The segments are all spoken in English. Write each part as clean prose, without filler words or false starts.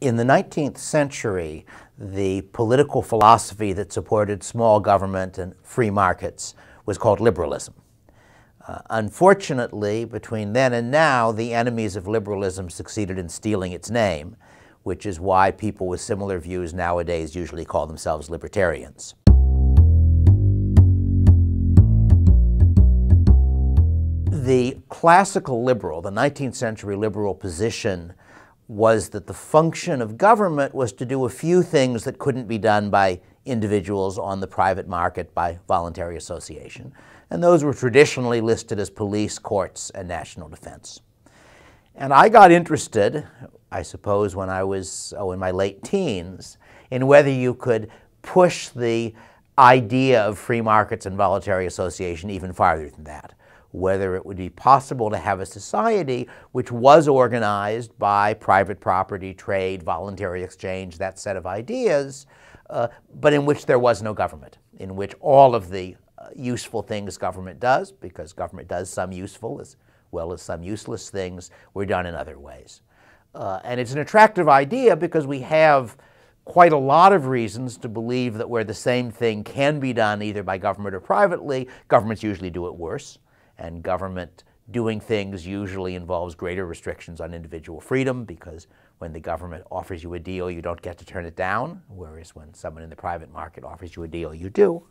In the 19th century, the political philosophy that supported small government and free markets was called liberalism. Unfortunately, between then and now, the enemies of liberalism succeeded in stealing its name, which is why people with similar views nowadays usually call themselves libertarians. The classical liberal, the 19th century liberal position was that the function of government was to do a few things that couldn't be done by individuals on the private market by voluntary association. And those were traditionally listed as police, courts, and national defense. And I got interested, I suppose when I was in my late teens, in whether you could push the idea of free markets and voluntary association even farther than that. Whether it would be possible to have a society which was organized by private property, trade, voluntary exchange, that set of ideas, but in which there was no government, in which all of the useful things government does, because government does some useful as well as some useless things, were done in other ways. And it's an attractive idea because we have quite a lot of reasons to believe that where the same thing can be done either by government or privately, governments usually do it worse. And government doing things usually involves greater restrictions on individual freedom, because when the government offers you a deal, you don't get to turn it down, whereas when someone in the private market offers you a deal, you do.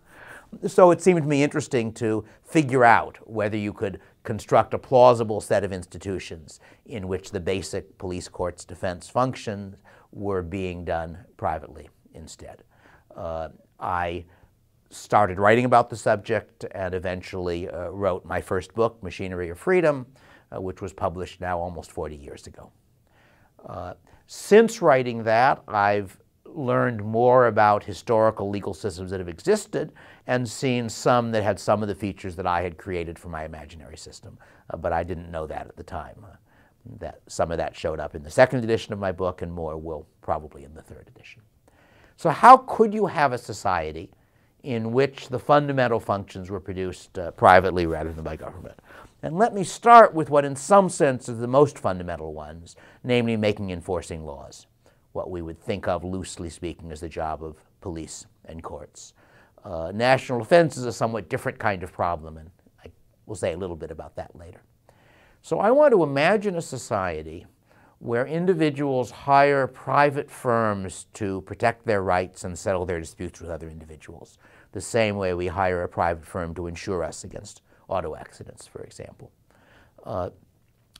So it seemed to me interesting to figure out whether you could construct a plausible set of institutions in which the basic police, courts, defense functions were being done privately instead. I started writing about the subject and eventually wrote my first book, Machinery of Freedom, which was published now almost 40 years ago. Since writing that, I've learned more about historical legal systems that have existed and seen some that had some of the features that I had created for my imaginary system, but I didn't know that at the time. Some of that showed up in the second edition of my book, and more will probably in the third edition. So how could you have a society in which the fundamental functions were produced privately rather than by government? And let me start with what in some sense is the most fundamental ones, namely making enforcing laws, what we would think of, loosely speaking, as the job of police and courts. National defense is a somewhat different kind of problem, and I will say a little bit about that later. So I want to imagine a society where individuals hire private firms to protect their rights and settle their disputes with other individuals, the same way we hire a private firm to insure us against auto accidents, for example.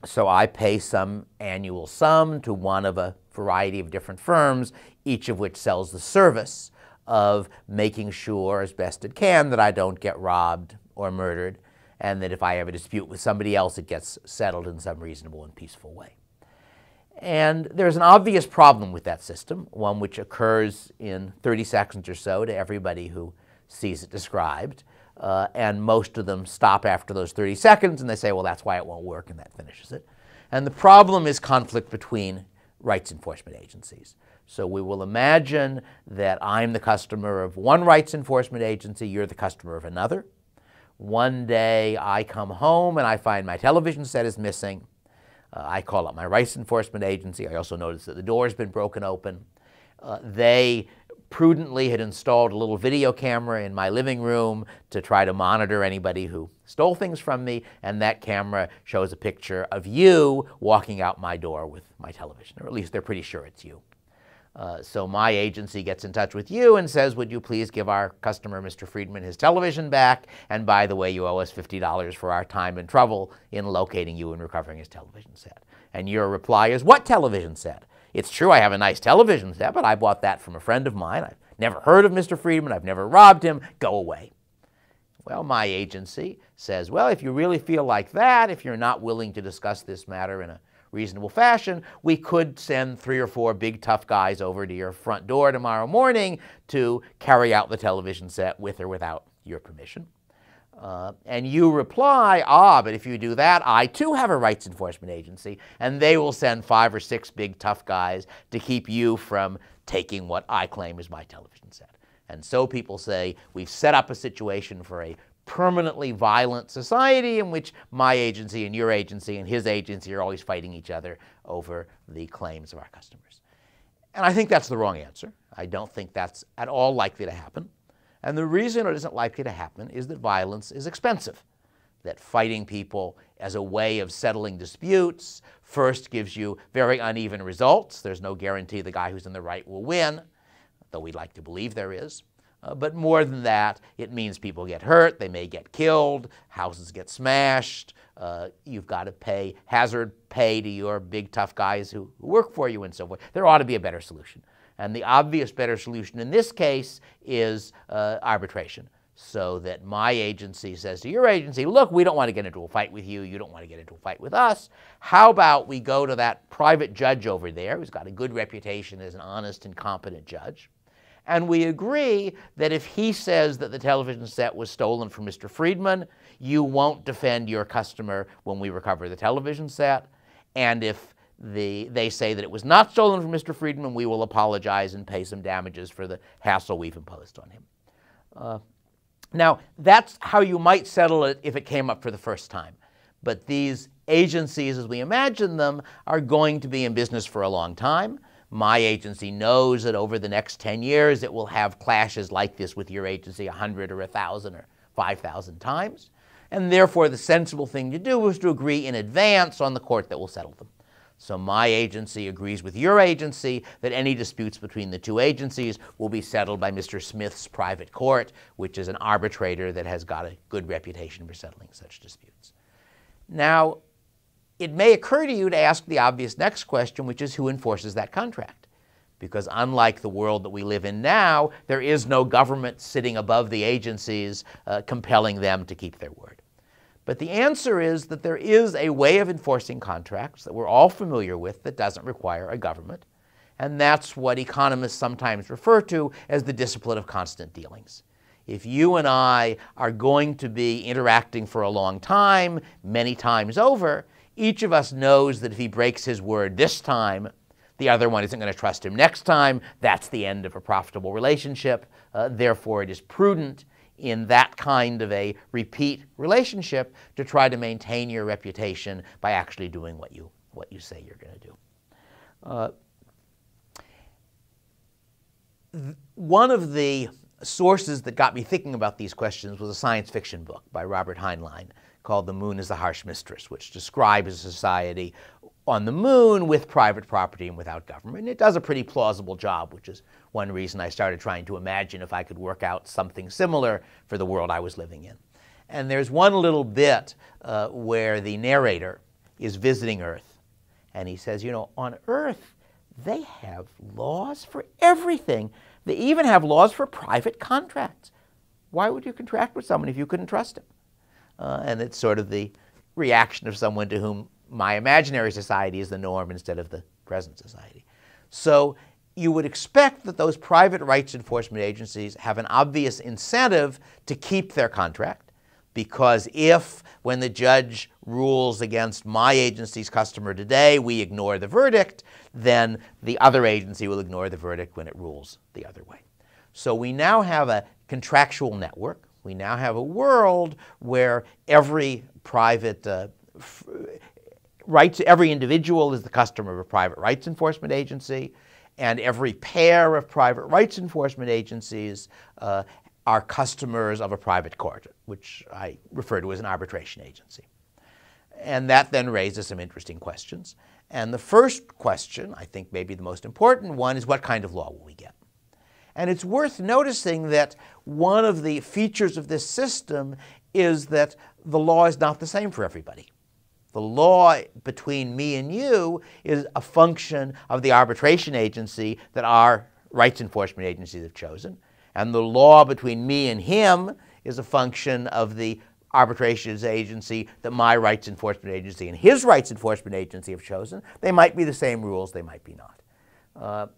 So I pay some annual sum to one of a variety of different firms, each of which sells the service of making sure as best it can that I don't get robbed or murdered, and that if I have a dispute with somebody else, it gets settled in some reasonable and peaceful way. And there's an obvious problem with that system, one which occurs in 30 seconds or so to everybody who sees it described, and most of them stop after those 30 seconds and they say, well, that's why it won't work, and that finishes it. And the problem is conflict between rights enforcement agencies. So we will imagine that I'm the customer of one rights enforcement agency, you're the customer of another. One day I come home and I find my television set is missing. I call up my rights enforcement agency. I also notice that the door has been broken open. They prudently had installed a little video camera in my living room to try to monitor anybody who stole things from me, and that camera shows a picture of you walking out my door with my television, or at least they're pretty sure it's you. So my agency gets in touch with you and says, would you please give our customer, Mr. Friedman, his television back, and by the way, you owe us $50 for our time and trouble in locating you and recovering his television set. And your reply is, what television set? It's true I have a nice television set, but I bought that from a friend of mine. I've never heard of Mr. Friedman. I've never robbed him. Go away. Well, my agency says, well, if you really feel like that, if you're not willing to discuss this matter in a reasonable fashion, we could send 3 or 4 big tough guys over to your front door tomorrow morning to carry out the television set with or without your permission. And you reply, but if you do that, I too have a rights enforcement agency, and they will send 5 or 6 big tough guys to keep you from taking what I claim is my television set. And so people say, we've set up a situation for a permanently violent society in which my agency and your agency and his agency are always fighting each other over the claims of our customers. And I think that's the wrong answer. I don't think that's at all likely to happen. And the reason it isn't likely to happen is that violence is expensive, that fighting people as a way of settling disputes first gives you very uneven results. There's no guarantee the guy who's in the right will win, though we'd like to believe there is. But more than that, it means people get hurt, they may get killed, houses get smashed, you've got to pay hazard pay to your big tough guys who work for you and so forth. There ought to be a better solution. And the obvious better solution in this case is arbitration, so that my agency says to your agency, look, we don't want to get into a fight with you, you don't want to get into a fight with us. How about we go to that private judge over there who's got a good reputation as an honest and competent judge, and we agree that if he says that the television set was stolen from Mr. Friedman, you won't defend your customer when we recover the television set. And if they say that it was not stolen from Mr. Friedman, we will apologize and pay some damages for the hassle we've imposed on him. Now, that's how you might settle it if it came up for the first time. But these agencies, as we imagine them, are going to be in business for a long time. My agency knows that over the next 10 years it will have clashes like this with your agency 100 or 1,000 or 5,000 times. And therefore the sensible thing to do is to agree in advance on the court that will settle them. So my agency agrees with your agency that any disputes between the two agencies will be settled by Mr. Smith's private court, which is an arbitrator that has got a good reputation for settling such disputes. Now, it may occur to you to ask the obvious next question, which is who enforces that contract? Because unlike the world that we live in now, there is no government sitting above the agencies compelling them to keep their word. But the answer is that there is a way of enforcing contracts that we're all familiar with that doesn't require a government, and that's what economists sometimes refer to as the discipline of constant dealings. If you and I are going to be interacting for a long time, many times over, each of us knows that if he breaks his word this time, the other one isn't going to trust him next time. That's the end of a profitable relationship. Therefore, it is prudent in that kind of a repeat relationship to try to maintain your reputation by actually doing what you say you're going to do. One of the sources that got me thinking about these questions was a science fiction book by Robert Heinlein called The Moon is the Harsh Mistress, which describes a society on the moon with private property and without government. And it does a pretty plausible job, which is one reason I started trying to imagine if I could work out something similar for the world I was living in. And there's one little bit where the narrator is visiting Earth, and he says, you know, on Earth, they have laws for everything. They even have laws for private contracts. Why would you contract with someone if you couldn't trust him? And it's sort of the reaction of someone to whom my imaginary society is the norm instead of the present society. So you would expect that those private rights enforcement agencies have an obvious incentive to keep their contract, because if, when the judge rules against my agency's customer today, we ignore the verdict, then the other agency will ignore the verdict when it rules the other way. So we now have a contractual network. We now have a world where every private every individual is the customer of a private rights enforcement agency, and every pair of private rights enforcement agencies are customers of a private court, which I refer to as an arbitration agency. And that then raises some interesting questions. And the first question, I think maybe the most important one, is what kind of law will we get? And it's worth noticing that one of the features of this system is that the law is not the same for everybody. The law between me and you is a function of the arbitration agency that our rights enforcement agencies have chosen. And the law between me and him is a function of the arbitration agency that my rights enforcement agency and his rights enforcement agency have chosen. They might be the same rules, they might be not.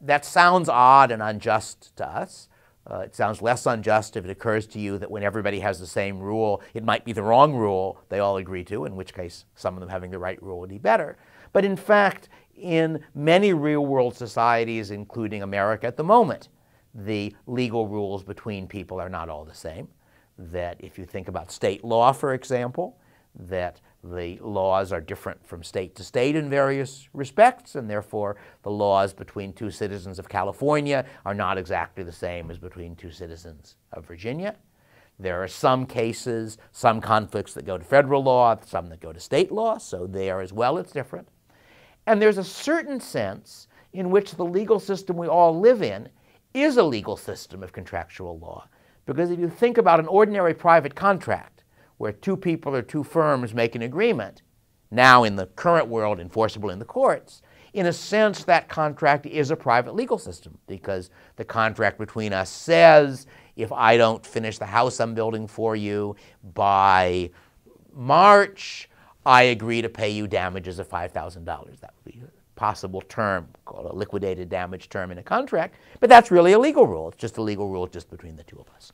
That sounds odd and unjust to us. It sounds less unjust if it occurs to you that when everybody has the same rule, it might be the wrong rule they all agree to, in which case some of them having the right rule would be better. But in fact, in many real-world societies, including America at the moment, the legal rules between people are not all the same. That if you think about state law, for example, that The laws are different from state to state in various respects, and therefore the laws between two citizens of California are not exactly the same as between two citizens of Virginia. There are some cases, some conflicts that go to federal law, some that go to state law, so there as well it's different. And there's a certain sense in which the legal system we all live in is a legal system of contractual law. Because if you think about an ordinary private contract where two people or two firms make an agreement, now in the current world enforceable in the courts, in a sense that contract is a private legal system because the contract between us says if I don't finish the house I'm building for you by March, I agree to pay you damages of $5,000. That would be a possible term called a liquidated damage term in a contract, but that's really a legal rule. It's just a legal rule just between the two of us.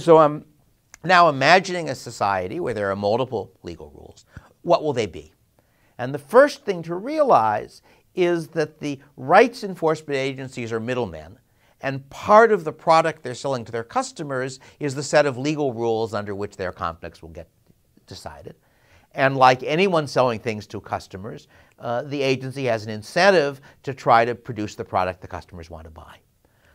So I'm now imagining a society where there are multiple legal rules. What will they be? And the first thing to realize is that the rights enforcement agencies are middlemen, and part of the product they're selling to their customers is the set of legal rules under which their conflicts will get decided. And like anyone selling things to customers, the agency has an incentive to try to produce the product the customers want to buy.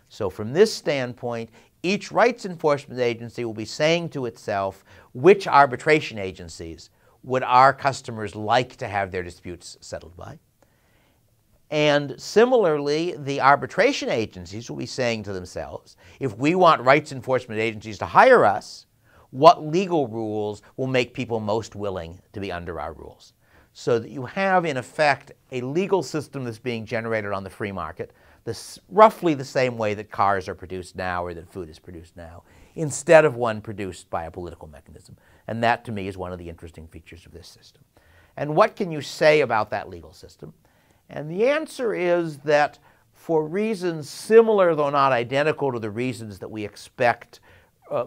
So from this standpoint, each rights enforcement agency will be saying to itself, which arbitration agencies would our customers like to have their disputes settled by? And similarly, the arbitration agencies will be saying to themselves, if we want rights enforcement agencies to hire us, what legal rules will make people most willing to be under our rules? So that you have, in effect, a legal system that's being generated on the free market, roughly the same way that cars are produced now or that food is produced now, instead of one produced by a political mechanism. And that, to me, is one of the interesting features of this system. And what can you say about that legal system? And the answer is that for reasons similar, though not identical to the reasons that we expect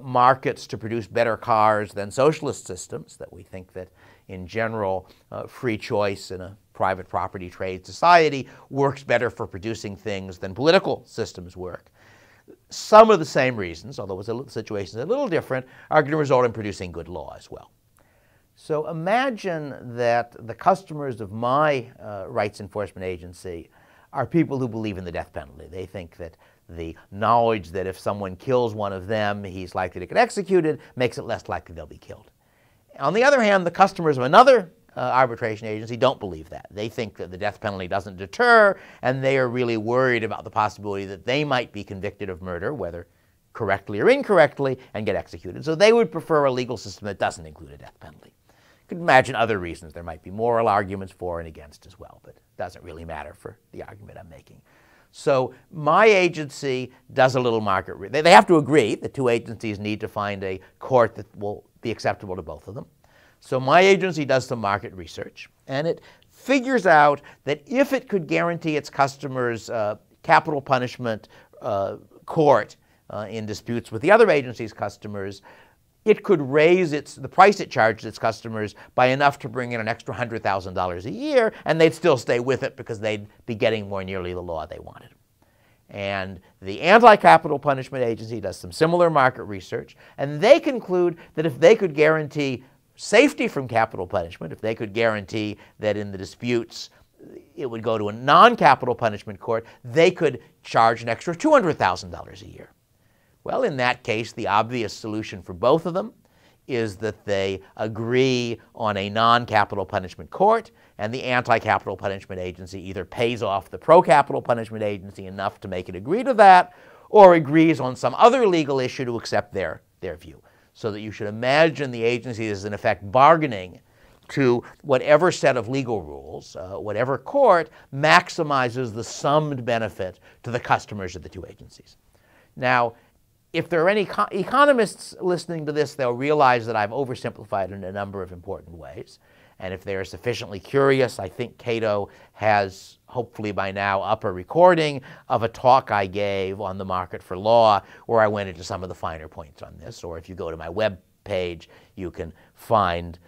markets to produce better cars than socialist systems, that we think that in general free choice in a private property trade society works better for producing things than political systems work. Some of the same reasons, although the situation is a little different, are going to result in producing good law as well. So imagine that the customers of my rights enforcement agency are people who believe in the death penalty. They think that the knowledge that if someone kills one of them, he's likely to get executed, makes it less likely they'll be killed. On the other hand, the customers of another arbitration agency don't believe that. They think that the death penalty doesn't deter, and they are really worried about the possibility that they might be convicted of murder, whether correctly or incorrectly, and get executed. So they would prefer a legal system that doesn't include a death penalty. You could imagine other reasons. There might be moral arguments for and against as well, but it doesn't really matter for the argument I'm making. So my agency does a little market research. They have to agree. The two agencies need to find a court that will be acceptable to both of them. So my agency does some market research, and it figures out that if it could guarantee its customers capital punishment court in disputes with the other agency's customers, it could raise the price it charges its customers by enough to bring in an extra $100,000 a year, and they'd still stay with it because they'd be getting more nearly the law they wanted. And the anti-capital punishment agency does some similar market research, and they conclude that if they could guarantee safety from capital punishment, if they could guarantee that in the disputes it would go to a non-capital punishment court, they could charge an extra $200,000 a year. Well, in that case, the obvious solution for both of them is that they agree on a non-capital punishment court, and the anti-capital punishment agency either pays off the pro-capital punishment agency enough to make it agree to that, or agrees on some other legal issue to accept their view. So that you should imagine the agency is in effect bargaining to whatever set of legal rules, whatever court maximizes the summed benefit to the customers of the two agencies. Now, if there are any economists listening to this, they'll realize that I've oversimplified in a number of important ways. And if they're sufficiently curious, I think Cato has, hopefully by now, up a recording of a talk I gave on the market for law where I went into some of the finer points on this. Or if you go to my web page, you can find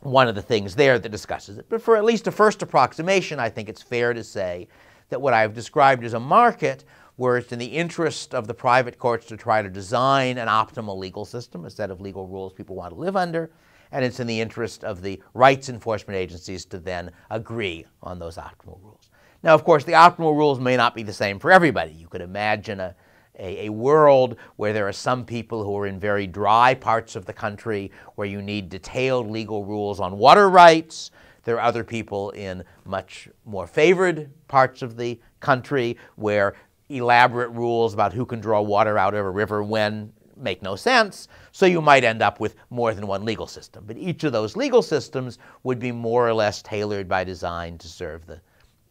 one of the things there that discusses it. But for at least a first approximation, I think it's fair to say that what I've described as a market where it's in the interest of the private courts to try to design an optimal legal system, a set of legal rules people want to live under, and it's in the interest of the rights enforcement agencies to then agree on those optimal rules. Now, of course, the optimal rules may not be the same for everybody. You could imagine a world where there are some people who are in very dry parts of the country where you need detailed legal rules on water rights. There are other people in much more favored parts of the country where elaborate rules about who can draw water out of a river when make no sense, so you might end up with more than one legal system. But each of those legal systems would be more or less tailored by design to serve the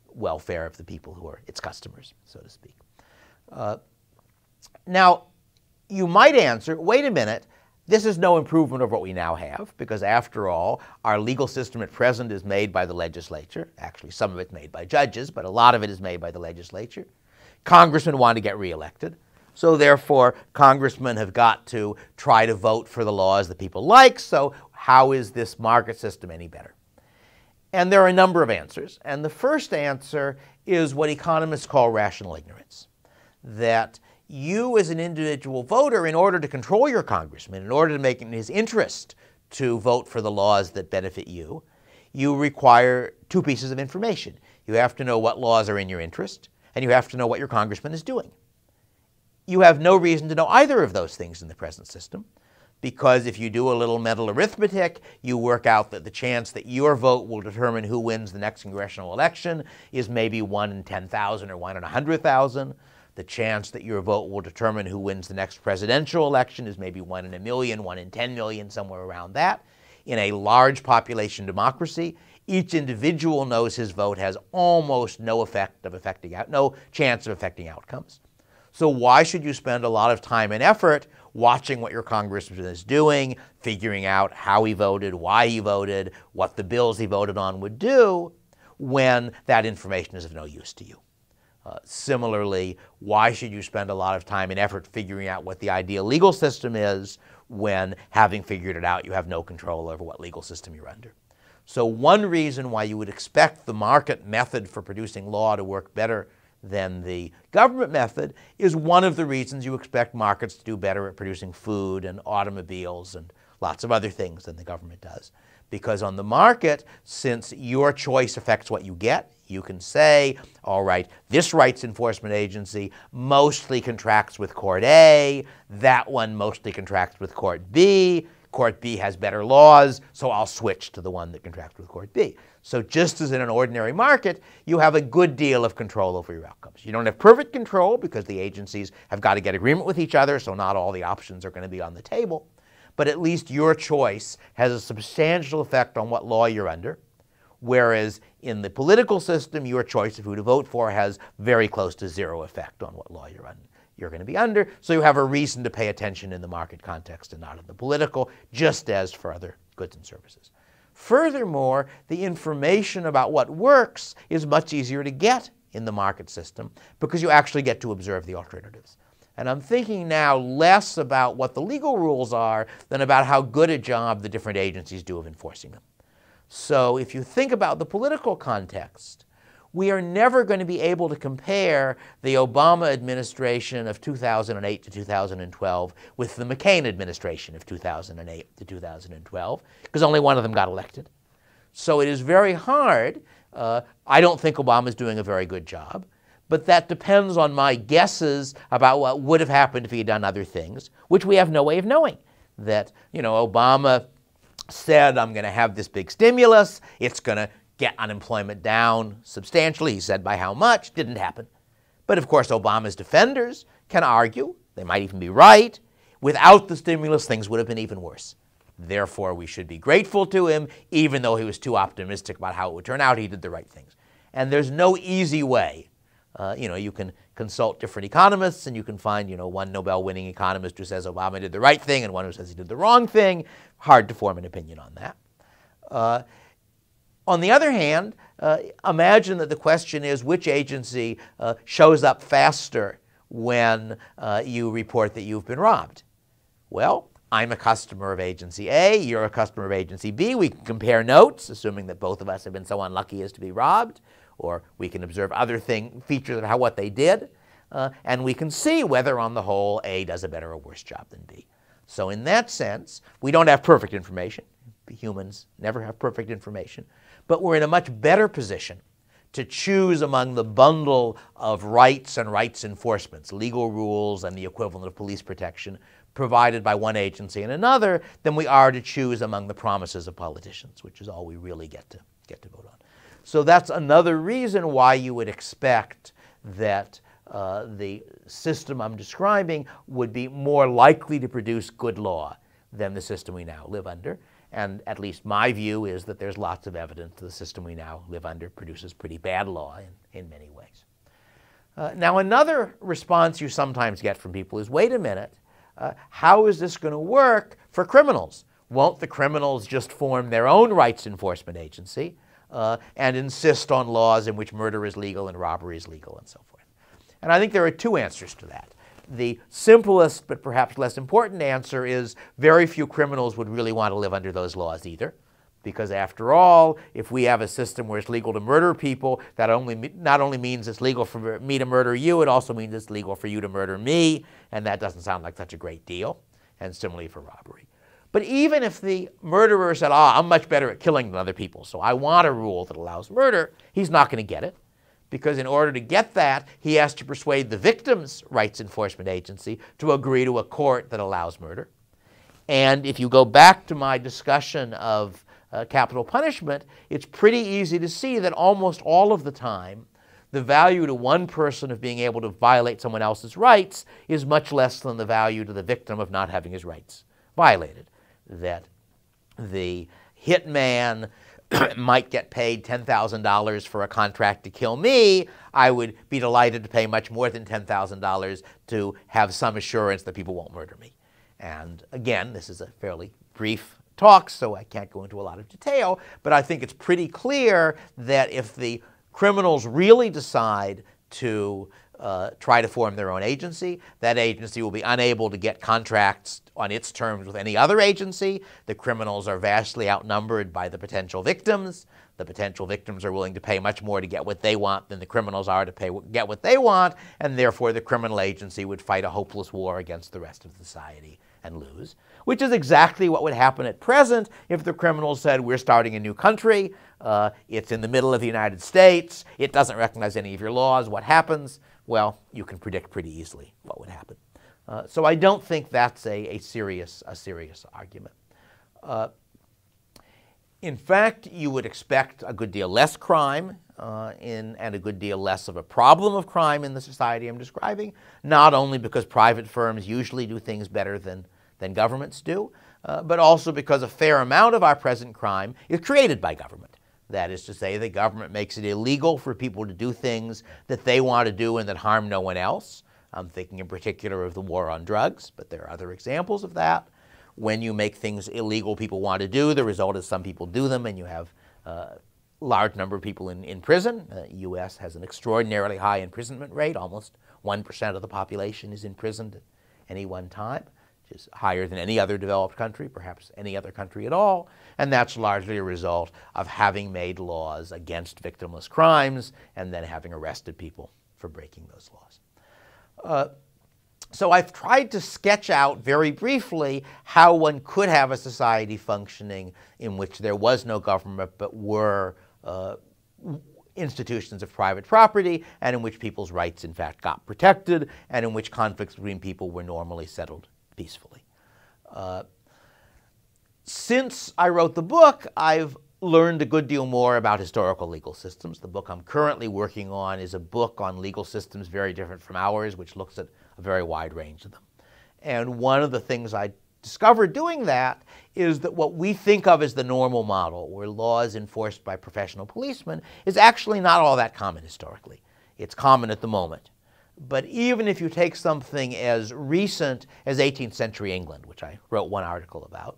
welfare of the people who are its customers, so to speak. Now, you might answer, wait a minute, this is no improvement of what we now have, because after all, our legal system at present is made by the legislature. Actually, some of it's made by judges, but a lot of it is made by the legislature. Congressmen want to get reelected, so therefore congressmen have got to try to vote for the laws that people like, so how is this market system any better? And there are a number of answers, and the first answer is what economists call rational ignorance, that you as an individual voter, in order to control your congressman, in order to make it in his interest to vote for the laws that benefit you, you require two pieces of information. You have to know what laws are in your interest, and you have to know what your congressman is doing. You have no reason to know either of those things in the present system, because if you do a little mental arithmetic, you work out that the chance that your vote will determine who wins the next congressional election is maybe 1 in 10,000 or 1 in 100,000. The chance that your vote will determine who wins the next presidential election is maybe 1 in a million, 1 in 10 million, somewhere around that. In a large population democracy, each individual knows his vote has almost no chance of affecting outcomes. So why should you spend a lot of time and effort watching what your congressman is doing, figuring out how he voted, why he voted, what the bills he voted on would do, when that information is of no use to you? Similarly, why should you spend a lot of time and effort figuring out what the ideal legal system is when, having figured it out, you have no control over what legal system you're under? So one reason why you would expect the market method for producing law to work better than the government method is one of the reasons you expect markets to do better at producing food and automobiles and lots of other things than the government does. Because on the market, since your choice affects what you get, you can say, all right, this rights enforcement agency mostly contracts with Court A, that one mostly contracts with Court B. Court B has better laws, so I'll switch to the one that contracts with Court B. So just as in an ordinary market, you have a good deal of control over your outcomes. You don't have perfect control because the agencies have got to get agreement with each other, so not all the options are going to be on the table. But at least your choice has a substantial effect on what law you're under, whereas in the political system, your choice of who to vote for has very close to zero effect on what law you're going to be under. So you have a reason to pay attention in the market context and not in the political, just as for other goods and services. Furthermore, the information about what works is much easier to get in the market system because you actually get to observe the alternatives. And I'm thinking now less about what the legal rules are than about how good a job the different agencies do of enforcing them. So if you think about the political context, we are never going to be able to compare the Obama administration of 2008 to 2012 with the McCain administration of 2008 to 2012, because only one of them got elected. So it is very hard. I don't think Obama is doing a very good job, but that depends on my guesses about what would have happened if he had done other things, which we have no way of knowing. That, Obama said, I'm going to have this big stimulus, it's going to get unemployment down substantially. He said by how much, didn't happen. But of course, Obama's defenders can argue, they might even be right, without the stimulus, things would have been even worse. Therefore, we should be grateful to him, even though he was too optimistic about how it would turn out, he did the right things. And there's no easy way. You can consult different economists, and you can find, one Nobel-winning economist who says Obama did the right thing and one who says he did the wrong thing. Hard to form an opinion on that. On the other hand, imagine that the question is which agency shows up faster when you report that you've been robbed. Well, I'm a customer of agency A, you're a customer of agency B. We can compare notes, assuming that both of us have been so unlucky as to be robbed, or we can observe other features of what they did, and we can see whether on the whole A does a better or worse job than B. So in that sense, we don't have perfect information. Humans never have perfect information. But we're in a much better position to choose among the bundle of rights and rights enforcements, legal rules and the equivalent of police protection provided by one agency and another, than we are to choose among the promises of politicians, which is all we really get to vote on. So that's another reason why you would expect that the system I'm describing would be more likely to produce good law than the system we now live under. And at least my view is that there's lots of evidence that the system we now live under produces pretty bad law in many ways. Now, another response you sometimes get from people is, wait a minute, how is this going to work for criminals? Won't the criminals just form their own rights enforcement agency and insist on laws in which murder is legal and robbery is legal and so forth? And I think there are two answers to that. The simplest but perhaps less important answer is very few criminals would really want to live under those laws either. Because after all, if we have a system where it's legal to murder people, that not only means it's legal for me to murder you, it also means it's legal for you to murder me, and that doesn't sound like such a great deal, and similarly for robbery. But even if the murderer said, I'm much better at killing than other people, so I want a rule that allows murder, he's not going to get it. Because in order to get that, he has to persuade the victim's rights enforcement agency to agree to a court that allows murder. And if you go back to my discussion of capital punishment, it's pretty easy to see that almost all of the time, the value to one person of being able to violate someone else's rights is much less than the value to the victim of not having his rights violated. That the hitman might get paid $10,000 for a contract to kill me, I would be delighted to pay much more than $10,000 to have some assurance that people won't murder me. And again, this is a fairly brief talk, so I can't go into a lot of detail, but I think it's pretty clear that if the criminals really decide to try to form their own agency, that agency will be unable to get contracts on its terms with any other agency. The criminals are vastly outnumbered by the potential victims. The potential victims are willing to pay much more to get what they want than the criminals are to get what they want, and therefore the criminal agency would fight a hopeless war against the rest of society and lose, which is exactly what would happen at present if the criminals said, we're starting a new country, it's in the middle of the United States, it doesn't recognize any of your laws. What happens? Well, you can predict pretty easily what would happen. So I don't think that's a serious argument. In fact, you would expect a good deal less crime and a good deal less of a problem of crime in the society I'm describing, not only because private firms usually do things better than governments do, but also because a fair amount of our present crime is created by government. That is to say, the government makes it illegal for people to do things that they want to do and that harm no one else. I'm thinking in particular of the war on drugs, but there are other examples of that. When you make things illegal people want to do, the result is some people do them and you have a large number of people in prison. The U.S. has an extraordinarily high imprisonment rate. Almost 1% of the population is imprisoned at any one time, which is higher than any other developed country, perhaps any other country at all. And that's largely a result of having made laws against victimless crimes and then having arrested people for breaking those laws. So I've tried to sketch out very briefly how one could have a society functioning in which there was no government but were institutions of private property, and in which people's rights in fact got protected, and in which conflicts between people were normally settled peacefully. Since I wrote the book, I've learned a good deal more about historical legal systems. The book I'm currently working on is a book on legal systems very different from ours, which looks at a very wide range of them. And one of the things I discovered doing that is that what we think of as the normal model, where law is enforced by professional policemen, is actually not all that common historically. It's common at the moment. But even if you take something as recent as 18th century England, which I wrote one article about,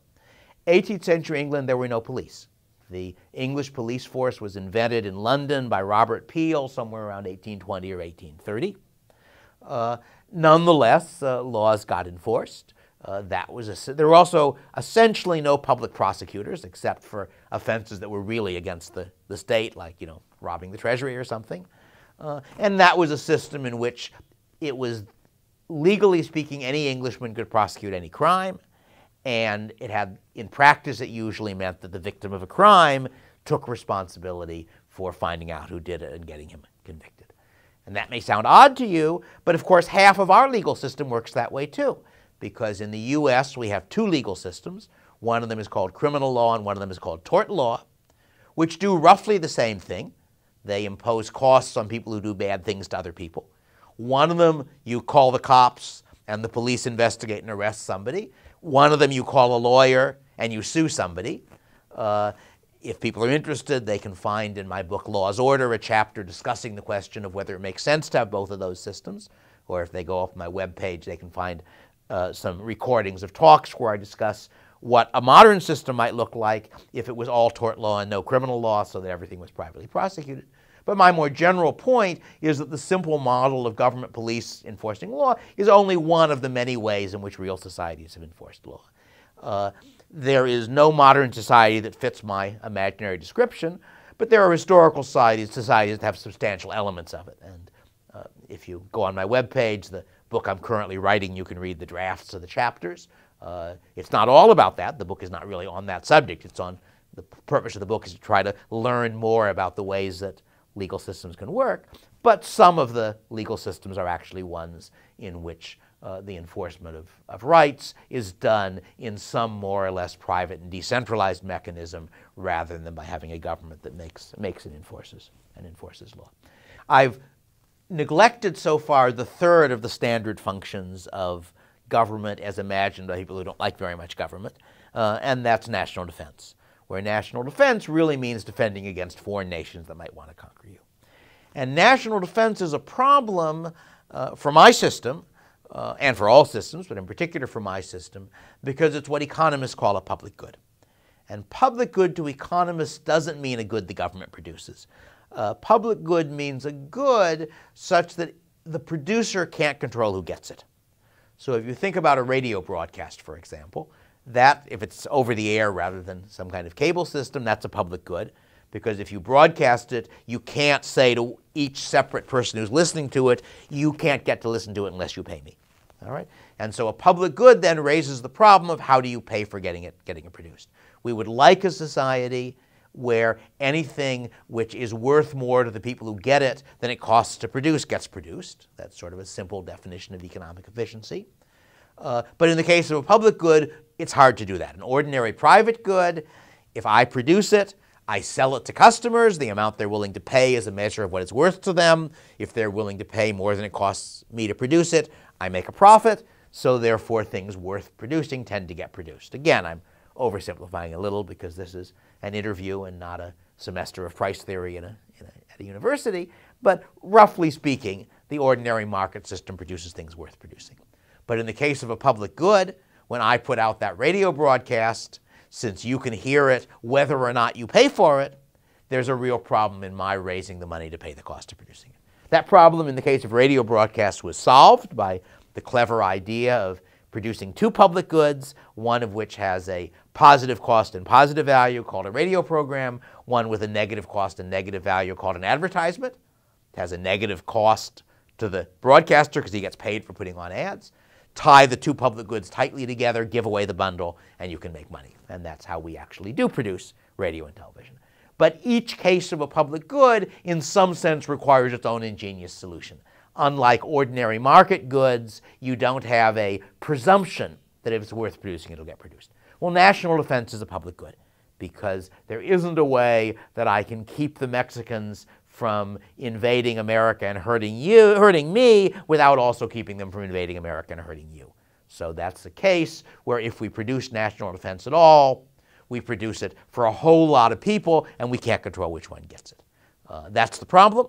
18th century England, there were no police. The English police force was invented in London by Robert Peel somewhere around 1820 or 1830. Nonetheless, laws got enforced. There were also essentially no public prosecutors except for offenses that were really against the state, like robbing the treasury or something. And that was a system in which it was, legally speaking, any Englishman could prosecute any crime. And it had, in practice, it usually meant that the victim of a crime took responsibility for finding out who did it and getting him convicted. And that may sound odd to you, but of course half of our legal system works that way too. Because in the US we have two legal systems. One of them is called criminal law and one of them is called tort law, which do roughly the same thing. They impose costs on people who do bad things to other people. One of them, you call the cops and the police investigate and arrest somebody. One of them, you call a lawyer and you sue somebody. If people are interested, they can find in my book, Law's Order, a chapter discussing the question of whether it makes sense to have both of those systems. Or if they go off my webpage, they can find some recordings of talks where I discuss what a modern system might look like if it was all tort law and no criminal law, so that everything was privately prosecuted. But my more general point is that the simple model of government police enforcing law is only one of the many ways in which real societies have enforced law. There is no modern society that fits my imaginary description, but there are historical societies that have substantial elements of it. And if you go on my webpage, the book I'm currently writing, you can read the drafts of the chapters. It's not all about that. The book is not really on that subject. It's on the purpose of the book is to try to learn more about the ways that legal systems can work. But some of the legal systems are actually ones in which the enforcement of rights is done in some more or less private and decentralized mechanism rather than by having a government that makes and enforces law. I've neglected so far the third of the standard functions of government as imagined by people who don't like very much government, and that's national defense, where national defense really means defending against foreign nations that might want to conquer you. And national defense is a problem for my system, and for all systems, but in particular for my system, because it's what economists call a public good. And public good to economists doesn't mean a good the government produces. Public good means a good such that the producer can't control who gets it. So if you think about a radio broadcast, for example, that, if it's over the air rather than some kind of cable system, that's a public good. Because if you broadcast it, you can't say to each separate person who's listening to it, you can't get to listen to it unless you pay me. All right? And so a public good then raises the problem of how do you pay for getting it produced. We would like a society where anything which is worth more to the people who get it than it costs to produce gets produced. That's sort of a simple definition of economic efficiency. But in the case of a public good, it's hard to do that. An ordinary private good, if I produce it, I sell it to customers. The amount they're willing to pay is a measure of what it's worth to them. If they're willing to pay more than it costs me to produce it, I make a profit. So therefore, things worth producing tend to get produced. Again, I'm oversimplifying a little because this is an interview and not a semester of price theory at a university. But roughly speaking, the ordinary market system produces things worth producing. But in the case of a public good, when I put out that radio broadcast, since you can hear it whether or not you pay for it, there's a real problem in my raising the money to pay the cost of producing it. That problem in the case of radio broadcasts was solved by the clever idea of producing two public goods, one of which has a positive cost and positive value called a radio program, one with a negative cost and negative value called an advertisement. It has a negative cost to the broadcaster because he gets paid for putting on ads. Tie the two public goods tightly together, give away the bundle, and you can make money. And that's how we actually do produce radio and television. But each case of a public good, in some sense, requires its own ingenious solution. Unlike ordinary market goods, you don't have a presumption that if it's worth producing, it'll get produced. Well, national defense is a public good because there isn't a way that I can keep the Mexicans from invading America and hurting me, without also keeping them from invading America and hurting you. So that's the case where if we produce national defense at all, we produce it for a whole lot of people, and we can't control which one gets it. That's the problem.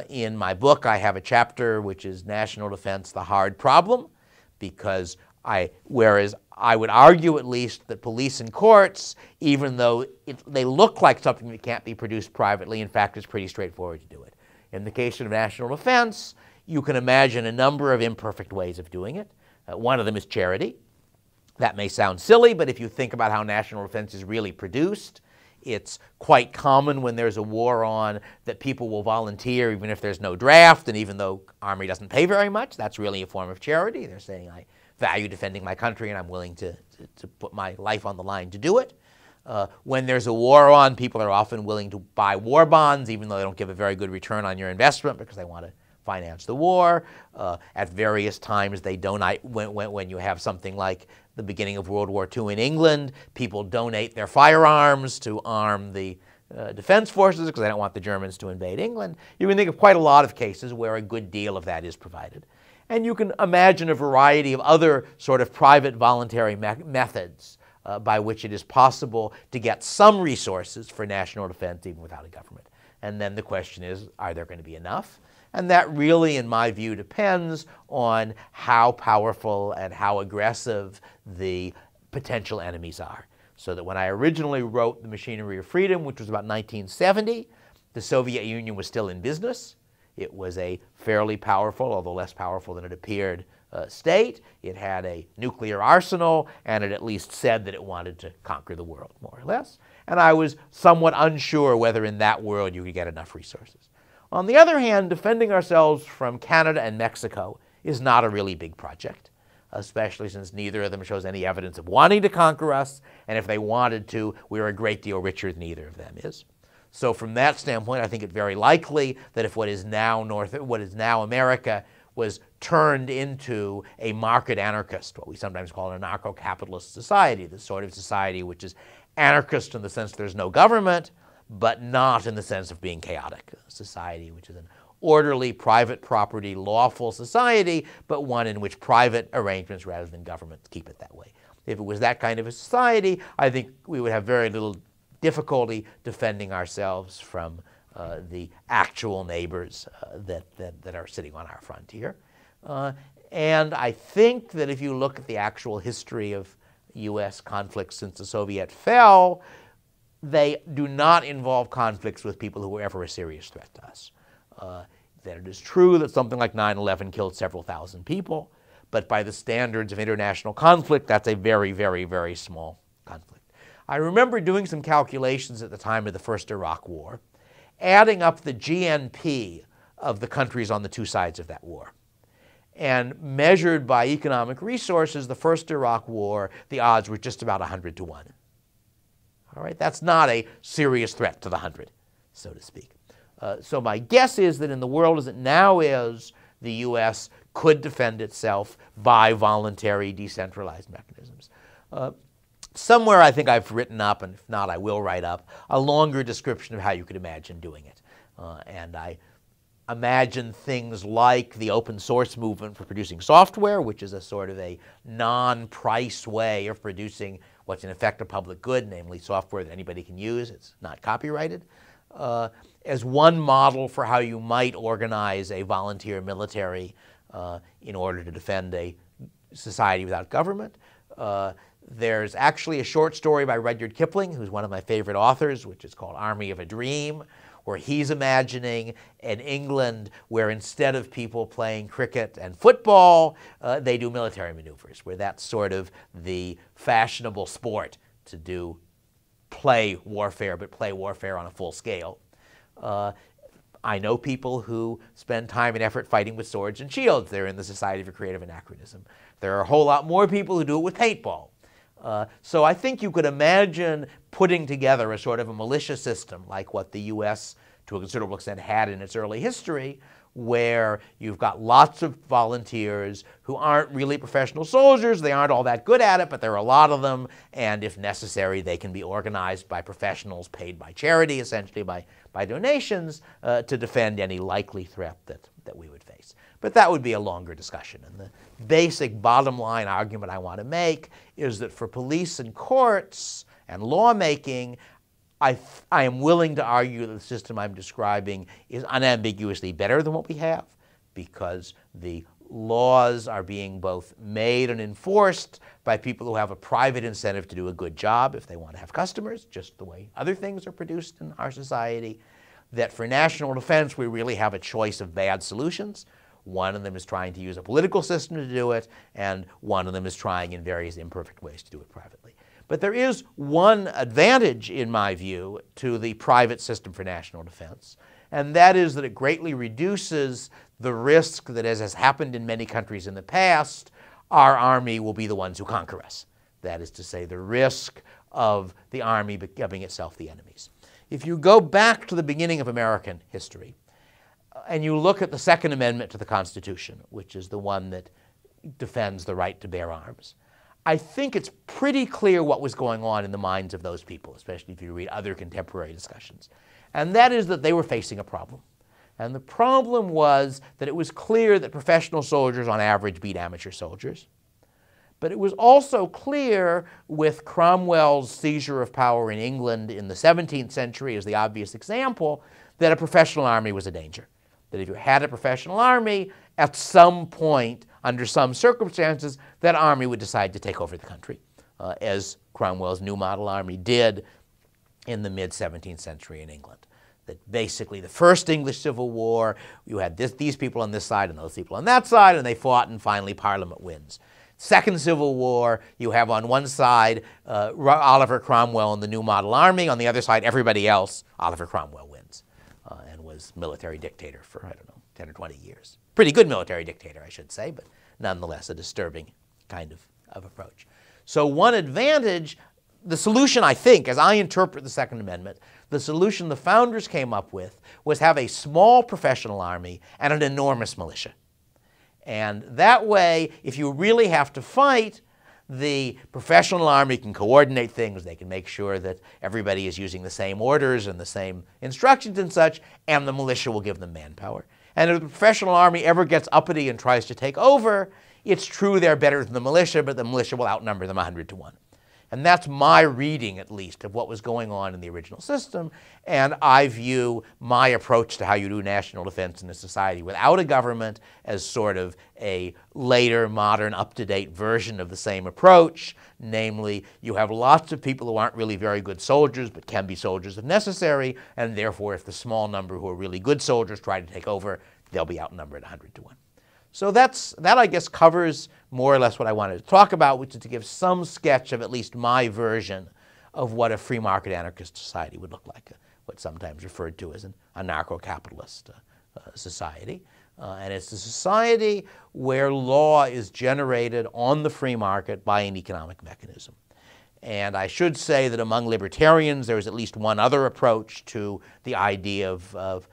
In my book, I have a chapter which is National Defense, the Hard Problem, because whereas I would argue at least that police and courts, even though they look like something that can't be produced privately, in fact, it's pretty straightforward to do it. In the case of national defense, you can imagine a number of imperfect ways of doing it. One of them is charity. That may sound silly, but if you think about how national defense is really produced, it's quite common when there's a war on that people will volunteer even if there's no draft, and even though Army doesn't pay very much, that's really a form of charity. They're saying, I value defending my country and I'm willing to put my life on the line to do it. When there's a war on, people are often willing to buy war bonds, even though they don't give a very good return on your investment because they want to finance the war. At various times, they donate. When you have something like the beginning of World War II in England, people donate their firearms to arm the defense forces because they don't want the Germans to invade England. You can think of quite a lot of cases where a good deal of that is provided. And you can imagine a variety of other sort of private voluntary methods by which it is possible to get some resources for national defense even without a government. And then the question is, are there going to be enough? And that really, in my view, depends on how powerful and how aggressive the potential enemies are. So that when I originally wrote The Machinery of Freedom, which was about 1970, the Soviet Union was still in business. It was a fairly powerful, although less powerful than it appeared, state. It had a nuclear arsenal, and it at least said that it wanted to conquer the world, more or less. And I was somewhat unsure whether in that world you could get enough resources. On the other hand, defending ourselves from Canada and Mexico is not a really big project, especially since neither of them shows any evidence of wanting to conquer us, and if they wanted to, we're a great deal richer than either of them is. So from that standpoint, I think it very likely that if what is now America was turned into a market anarchist, what we sometimes call an anarcho-capitalist society, the sort of society which is anarchist in the sense there's no government, but not in the sense of being chaotic, a society which is an orderly, private property, lawful society, but one in which private arrangements rather than government keep it that way. If it was that kind of a society, I think we would have very little difficulty defending ourselves from the actual neighbors that are sitting on our frontier. And I think that if you look at the actual history of U.S. conflicts since the Soviet fell, they do not involve conflicts with people who were ever a serious threat to us. That it is true that something like 9/11 killed several thousand people, but by the standards of international conflict, that's a very, very, very small conflict. I remember doing some calculations at the time of the first Iraq War, adding up the GNP of the countries on the two sides of that war. And measured by economic resources, the first Iraq War, the odds were just about 100 to 1. All right, that's not a serious threat to the 100, so to speak. So my guess is that in the world as it now is, the U.S. could defend itself by voluntary decentralized mechanisms. Somewhere I think I've written up, and if not I will write up, a longer description of how you could imagine doing it. And I imagine things like the open source movement for producing software, which is a sort of a non-price way of producing what's in effect a public good, namely software that anybody can use. It's not copyrighted. As one model for how you might organize a volunteer military in order to defend a society without government. There's actually a short story by Rudyard Kipling, who's one of my favorite authors, which is called Army of a Dream, where he's imagining an England where instead of people playing cricket and football, they do military maneuvers, where that's sort of the fashionable sport to play warfare, but play warfare on a full scale. I know people who spend time and effort fighting with swords and shields. They're in the Society for Creative Anachronism. There are a whole lot more people who do it with paintball. So I think you could imagine putting together a sort of a militia system like what the U.S. to a considerable extent had in its early history, where you've got lots of volunteers who aren't really professional soldiers. They aren't all that good at it, but there are a lot of them, and if necessary, they can be organized by professionals paid by charity, essentially by donations, to defend any likely threat that we would face. But that would be a longer discussion. And the basic bottom line argument I want to make is that for police and courts and lawmaking, I am willing to argue that the system I'm describing is unambiguously better than what we have, because the laws are being both made and enforced by people who have a private incentive to do a good job if they want to have customers, just the way other things are produced in our society. That for national defense, we really have a choice of bad solutions. One of them is trying to use a political system to do it, and one of them is trying in various imperfect ways to do it privately. But there is one advantage, in my view, to the private system for national defense, and that is that it greatly reduces the risk that, as has happened in many countries in the past, our army will be the ones who conquer us. That is to say, the risk of the army becoming itself the enemies. If you go back to the beginning of American history, and you look at the Second Amendment to the Constitution, which is the one that defends the right to bear arms, I think it's pretty clear what was going on in the minds of those people, especially if you read other contemporary discussions. And that is that they were facing a problem. And the problem was that it was clear that professional soldiers on average beat amateur soldiers. But it was also clear, with Cromwell's seizure of power in England in the 17th century as the obvious example, that a professional army was a danger. That if you had a professional army, at some point, under some circumstances, that army would decide to take over the country, as Cromwell's New Model Army did in the mid-17th century in England. That basically the first English Civil War, you had these people on this side and those people on that side, and they fought, and finally Parliament wins. Second Civil War, you have on one side Oliver Cromwell and the New Model Army. On the other side, everybody else. Oliver Cromwell wins and was military dictator for, I don't know, 10 or 20 years. Pretty good military dictator, I should say, but nonetheless a disturbing kind of approach. So one advantage, the solution, I think, as I interpret the Second Amendment, the solution the founders came up with was have a small professional army and an enormous militia. And that way, if you really have to fight, the professional army can coordinate things. They can make sure that everybody is using the same orders and the same instructions and such, and the militia will give them manpower. And if the professional army ever gets uppity and tries to take over, it's true they're better than the militia, but the militia will outnumber them 100 to 1. And that's my reading, at least, of what was going on in the original system. And I view my approach to how you do national defense in a society without a government as sort of a later, modern, up-to-date version of the same approach. Namely, you have lots of people who aren't really very good soldiers, but can be soldiers if necessary. And therefore, if the small number who are really good soldiers try to take over, they'll be outnumbered 100 to 1. So that, I guess, covers more or less what I wanted to talk about, which is to give some sketch of at least my version of what a free market anarchist society would look like, what's sometimes referred to as an anarcho-capitalist society. And it's a society where law is generated on the free market by an economic mechanism. And I should say that among libertarians, there is at least one other approach to the idea of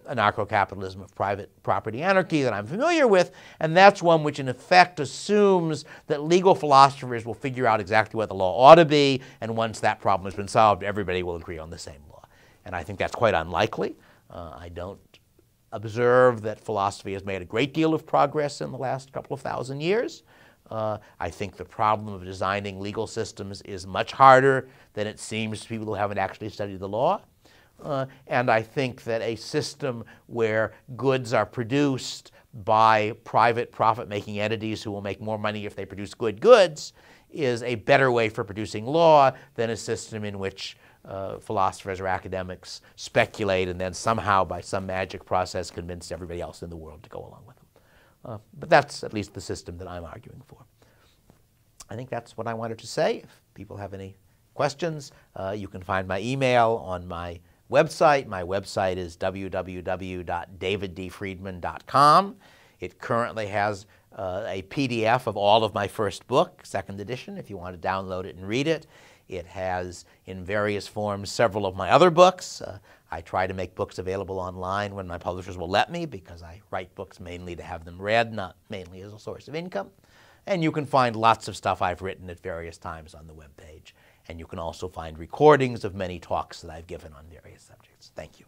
anarcho-capitalism, of private property anarchy, that I'm familiar with, and that's one which in effect assumes that legal philosophers will figure out exactly what the law ought to be, and once that problem has been solved, everybody will agree on the same law. And I think that's quite unlikely. I don't observe that philosophy has made a great deal of progress in the last couple of thousand years. I think the problem of designing legal systems is much harder than it seems to people who haven't actually studied the law. And I think that a system where goods are produced by private profit-making entities who will make more money if they produce good goods is a better way for producing law than a system in which philosophers or academics speculate and then somehow by some magic process convince everybody else in the world to go along with them. But that's at least the system that I'm arguing for. I think that's what I wanted to say. If people have any questions, you can find my email on my website. My website is www.daviddfriedman.com. It currently has a PDF of all of my first book, second edition, if you want to download it and read it. It has, in various forms, several of my other books. I try to make books available online when my publishers will let me, because I write books mainly to have them read, not mainly as a source of income. And you can find lots of stuff I've written at various times on the webpage. And you can also find recordings of many talks that I've given on various subjects. Thank you.